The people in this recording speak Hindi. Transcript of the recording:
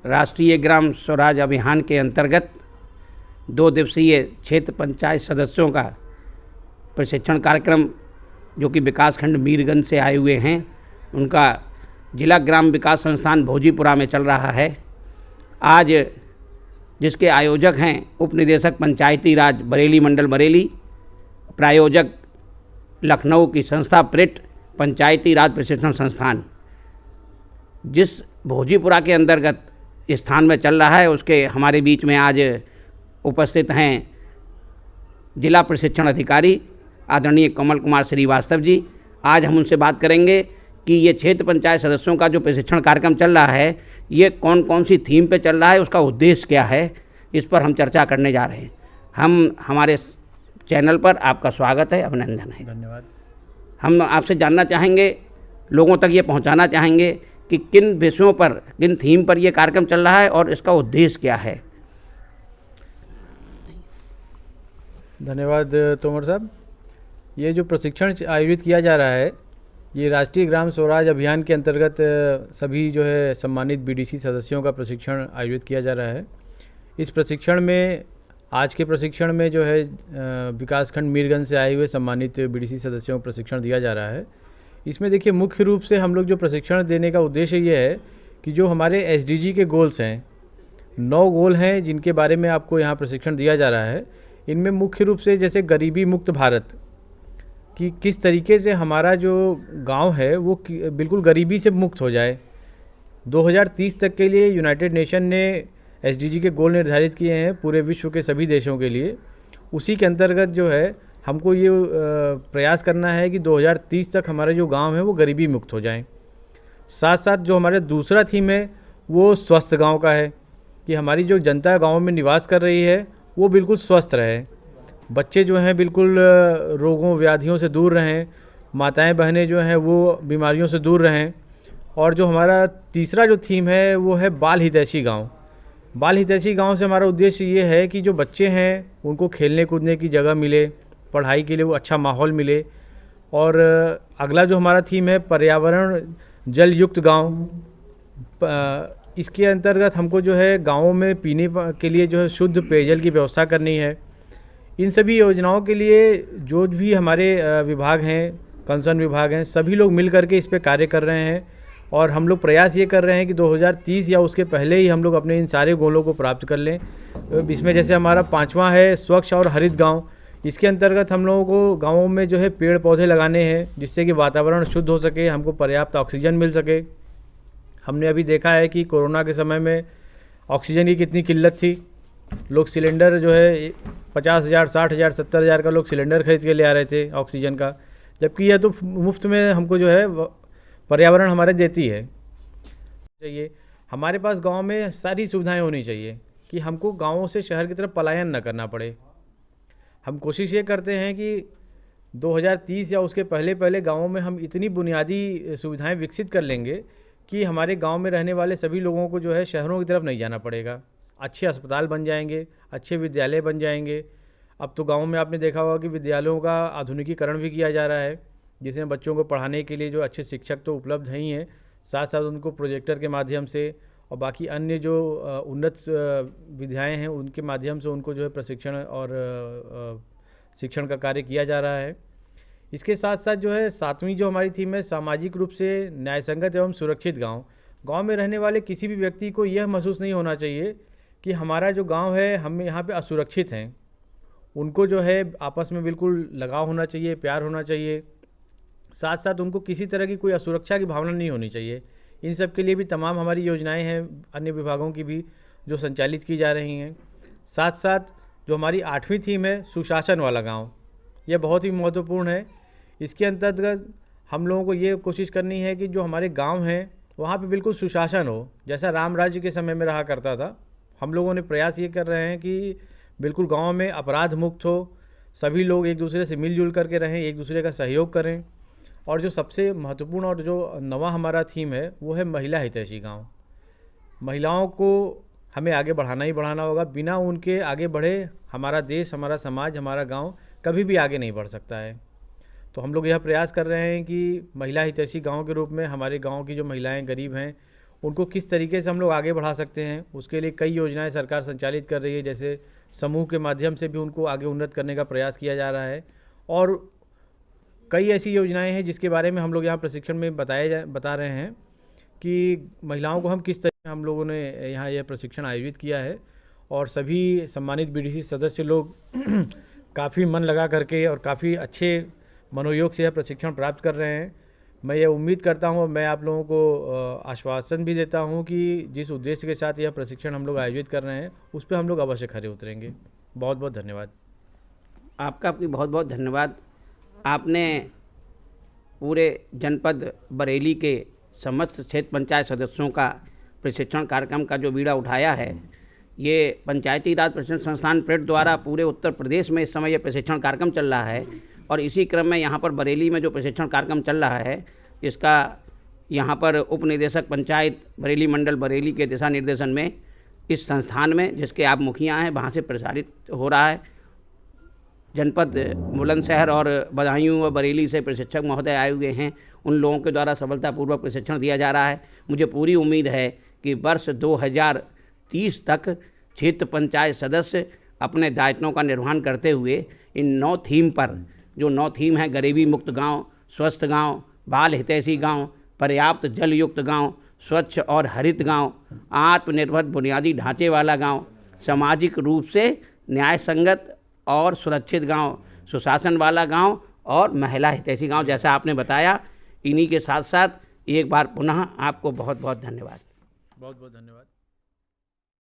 राष्ट्रीय ग्राम स्वराज अभियान के अंतर्गत 2 दिवसीय क्षेत्र पंचायत सदस्यों का प्रशिक्षण कार्यक्रम जो कि विकासखंड मीरगंज से आए हुए हैं, उनका जिला ग्राम विकास संस्थान भोजीपुरा में चल रहा है। आज जिसके आयोजक हैं उप निदेशक पंचायती राज बरेली मंडल बरेली, प्रायोजक लखनऊ की संस्था प्रिट पंचायती राज प्रशिक्षण संस्थान, जिस भोजीपुरा के अंतर्गत स्थान में चल रहा है, उसके हमारे बीच में आज उपस्थित हैं जिला प्रशिक्षण अधिकारी आदरणीय कमल कुमार श्रीवास्तव जी। आज हम उनसे बात करेंगे कि ये क्षेत्र पंचायत सदस्यों का जो प्रशिक्षण कार्यक्रम चल रहा है, ये कौन कौन सी थीम पे चल रहा है, उसका उद्देश्य क्या है, इस पर हम चर्चा करने जा रहे हैं। हमारे चैनल पर आपका स्वागत है, अभिनंदन है। धन्यवाद। हम आपसे जानना चाहेंगे, लोगों तक ये पहुंचाना चाहेंगे कि किन विषयों पर, किन थीम पर ये कार्यक्रम चल रहा है और इसका उद्देश्य क्या है। धन्यवाद तोमर साहब। ये जो प्रशिक्षण आयोजित किया जा रहा है, ये राष्ट्रीय ग्राम स्वराज अभियान के अंतर्गत सभी जो है सम्मानित बीडीसी सदस्यों का प्रशिक्षण आयोजित किया जा रहा है। इस प्रशिक्षण में, आज के प्रशिक्षण में जो है विकासखंड मीरगंज से आए हुए सम्मानित बीडीसी सदस्यों को प्रशिक्षण दिया जा रहा है। इसमें देखिए, मुख्य रूप से हम लोग जो प्रशिक्षण देने का उद्देश्य ये है कि जो हमारे एसडीजी के गोल्स हैं, 9 गोल हैं जिनके बारे में आपको यहाँ प्रशिक्षण दिया जा रहा है। इनमें मुख्य रूप से जैसे गरीबी मुक्त भारत, कि किस तरीके से हमारा जो गांव है वो बिल्कुल गरीबी से मुक्त हो जाए। 2030 तक के लिए यूनाइटेड नेशन ने एसडीजी के गोल निर्धारित किए हैं पूरे विश्व के सभी देशों के लिए। उसी के अंतर्गत जो है हमको ये प्रयास करना है कि 2030 तक हमारे जो गांव है वो गरीबी मुक्त हो जाएं। साथ साथ जो हमारे दूसरा थीम है वो स्वस्थ गांव का है, कि हमारी जो जनता गांव में निवास कर रही है वो बिल्कुल स्वस्थ रहे, बच्चे जो हैं बिल्कुल रोगों व्याधियों से दूर रहें, माताएं बहनें जो हैं वो बीमारियों से दूर रहें। और जो हमारा तीसरा जो थीम है वो है बाल हितैषी गांव। बाल हितैषी गांव से हमारा उद्देश्य ये है कि जो बच्चे हैं उनको खेलने कूदने की जगह मिले, पढ़ाई के लिए वो अच्छा माहौल मिले। और अगला जो हमारा थीम है पर्यावरण जल युक्त गाँव। इसके अंतर्गत हमको जो है गाँवों में पीने के लिए जो है शुद्ध पेयजल की व्यवस्था करनी है। इन सभी योजनाओं के लिए जो भी हमारे विभाग हैं, कंसर्न विभाग हैं, सभी लोग मिल करके इस पे कार्य कर रहे हैं। और हम लोग प्रयास ये कर रहे हैं कि 2030 या उसके पहले ही हम लोग अपने इन सारे गोलों को प्राप्त कर लें। इसमें जैसे हमारा 5वां है स्वच्छ और हरित गांव। इसके अंतर्गत हम लोगों को गाँवों में जो है पेड़ पौधे लगाने हैं जिससे कि वातावरण शुद्ध हो सके, हमको पर्याप्त ऑक्सीजन मिल सके। हमने अभी देखा है कि कोरोना के समय में ऑक्सीजन की कितनी किल्लत थी। लोग सिलेंडर जो है 50,000, 60,000, 70,000 का लोग सिलेंडर खरीद के ले आ रहे थे ऑक्सीजन का, जबकि यह तो मुफ्त में हमको जो है पर्यावरण हमारे देती है। चाहिए हमारे पास गांव में सारी सुविधाएं होनी चाहिए कि हमको गांवों से शहर की तरफ पलायन न करना पड़े। हम कोशिश ये करते हैं कि 2030 या उसके पहले गाँवों में हम इतनी बुनियादी सुविधाएँ विकसित कर लेंगे कि हमारे गाँव में रहने वाले सभी लोगों को जो है शहरों की तरफ नहीं जाना पड़ेगा। अच्छे अस्पताल बन जाएंगे, अच्छे विद्यालय बन जाएंगे। अब तो गाँव में आपने देखा होगा कि विद्यालयों का आधुनिकीकरण भी किया जा रहा है, जिसमें बच्चों को पढ़ाने के लिए जो अच्छे शिक्षक तो उपलब्ध हैं ही हैं, साथ साथ उनको प्रोजेक्टर के माध्यम से और बाकी अन्य जो उन्नत विधाएँ हैं उनके माध्यम से उनको जो है प्रशिक्षण और शिक्षण का कार्य किया जा रहा है। इसके साथ साथ जो है 7वीं जो हमारी थीम है सामाजिक रूप से न्यायसंगत एवं सुरक्षित गाँव। गाँव में रहने वाले किसी भी व्यक्ति को यह महसूस नहीं होना चाहिए कि हमारा जो गांव है हम यहाँ पे असुरक्षित हैं। उनको जो है आपस में बिल्कुल लगाव होना चाहिए, प्यार होना चाहिए। साथ साथ उनको किसी तरह की कोई असुरक्षा की भावना नहीं होनी चाहिए। इन सब के लिए भी तमाम हमारी योजनाएं हैं, अन्य विभागों की भी जो संचालित की जा रही हैं। साथ साथ जो हमारी 8वीं थीम है सुशासन वाला गाँव, यह बहुत ही महत्वपूर्ण है। इसके अंतर्गत हम लोगों को ये कोशिश करनी है कि जो हमारे गाँव हैं वहाँ पर बिल्कुल सुशासन हो, जैसा राम राज्य के समय में रहा करता था। हम लोगों ने प्रयास ये कर रहे हैं कि बिल्कुल गांव में अपराध मुक्त हो, सभी लोग एक दूसरे से मिलजुल करके रहें, एक दूसरे का सहयोग करें। और जो सबसे महत्वपूर्ण और जो नवा हमारा थीम है वो है महिला हितैषी गांव। महिलाओं को हमें आगे बढ़ाना ही बढ़ाना होगा। बिना उनके आगे बढ़े हमारा देश, हमारा समाज, हमारा गाँव कभी भी आगे नहीं बढ़ सकता है। तो हम लोग यह प्रयास कर रहे हैं कि महिला हितैषी गाँव के रूप में हमारे गाँव की जो महिलाएँ गरीब हैं उनको किस तरीके से हम लोग आगे बढ़ा सकते हैं, उसके लिए कई योजनाएं सरकार संचालित कर रही है। जैसे समूह के माध्यम से भी उनको आगे उन्नत करने का प्रयास किया जा रहा है, और कई ऐसी योजनाएं हैं जिसके बारे में हम लोग यहाँ प्रशिक्षण में बता रहे हैं कि महिलाओं को हम किस तरह हम लोगों ने यहाँ यह प्रशिक्षण आयोजित किया है। और सभी सम्मानित बीडीसी सदस्य लोग काफ़ी मन लगा करके और काफ़ी अच्छे मनोयोग से यह प्रशिक्षण प्राप्त कर रहे हैं। मैं ये उम्मीद करता हूँ, मैं आप लोगों को आश्वासन भी देता हूँ कि जिस उद्देश्य के साथ यह प्रशिक्षण हम लोग आयोजित कर रहे हैं उस पर हम लोग अवश्य खरे उतरेंगे। बहुत बहुत धन्यवाद। आपका भी बहुत बहुत धन्यवाद। आपने पूरे जनपद बरेली के समस्त क्षेत्र पंचायत सदस्यों का प्रशिक्षण कार्यक्रम का जो बीड़ा उठाया है, ये पंचायती राज प्रशिक्षण संस्थान प्रेट द्वारा पूरे उत्तर प्रदेश में इस समय ये प्रशिक्षण कार्यक्रम चल रहा है। और इसी क्रम में यहाँ पर बरेली में जो प्रशिक्षण कार्यक्रम चल रहा है, इसका यहाँ पर उप निदेशक पंचायत बरेली मंडल बरेली के दिशा निर्देशन में इस संस्थान में, जिसके आप मुखिया हैं, वहाँ से प्रसारित हो रहा है। जनपद बुलंदशहर और बदायूं व बरेली से प्रशिक्षक महोदय आए हुए हैं, उन लोगों के द्वारा सफलतापूर्वक प्रशिक्षण दिया जा रहा है। मुझे पूरी उम्मीद है कि वर्ष 2030 तक क्षेत्र पंचायत सदस्य अपने दायित्वों का निर्वहन करते हुए इन 9 थीम पर, जो 9 थीम हैं, गरीबी मुक्त गांव, स्वस्थ गांव, बाल हितैषी गांव, पर्याप्त जल युक्त गांव, स्वच्छ और हरित गांव, आत्मनिर्भर बुनियादी ढांचे वाला गांव, सामाजिक रूप से न्याय संगत और सुरक्षित गांव, सुशासन वाला गांव और महिला हितैषी गांव, जैसा आपने बताया। इन्हीं के साथ साथ एक बार पुनः आपको बहुत बहुत धन्यवाद। बहुत बहुत धन्यवाद।